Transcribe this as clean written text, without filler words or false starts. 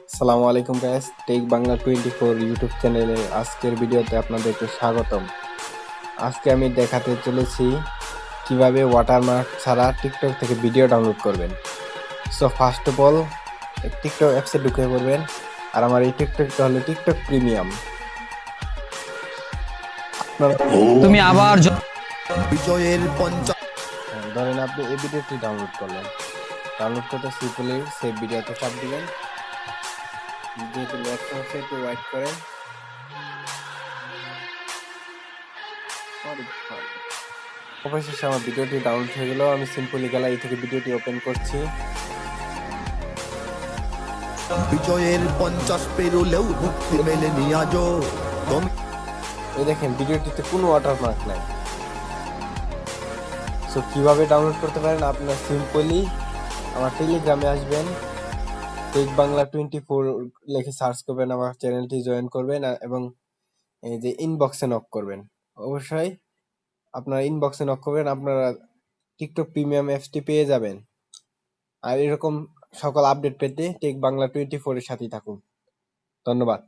আসসালামু আলাইকুম guys, take Bangla 24 YouTube চ্যানেলে আজকের ভিডিওতে আপনাদেরকে স্বাগতম। আজকে আমি দেখাতে চলেছি কিভাবে ওয়াটারমার্ক ছাড়া টিকটক থেকে ভিডিও ডাউনলোড করবেন। So first of all TikTok অ্যাপসে ঢুকে পড়বেন। আর আমার এই টিকটকটা হলো টিকটক প্রিমিয়াম। আপনারা তুমি আবার বিজয়ের পঞ্চম ধরেন আপনি এই ভিডিওটি ডাউনলোড করলেন। ডাউনলোড করতে সিম্পলি সেভ ভিডিওতে চাপ দিবেন। যেহেতু লোড হচ্ছে একটু ওয়েট করেন। অবশেষে আমার ভিডিওটি ডাউনলোড হয়ে গেল। আমি সিম্পলি গ্যালারি থেকে ভিডিওটি ওপেন করছি। বিজয়ের 50 পেরোলেও মুক্তি মেলেনি আজও। এই দেখেন ভিডিওটিতে কোনো ওয়াটারমার্ক নাই। সো কিভাবে ডাউনলোড করতে পারেন, আপনার সিম্পলি আমার টেলিগ্রামে আসবেন, টেক বাংলা 24 লিখে সার্চ করবেন, আমার চ্যানেলটি জয়েন করবেন এবং এই যে ইনবক্সে নক করবেন। অবশ্যই আপনারা ইনবক্সে নক করবেন, আপনারা টিকটক প্রিমিয়াম অ্যাপসটি পেয়ে যাবেন। আর এরকম সকল আপডেট পেতে টেক বাংলা 24 এর সাথেই থাকুন। ধন্যবাদ।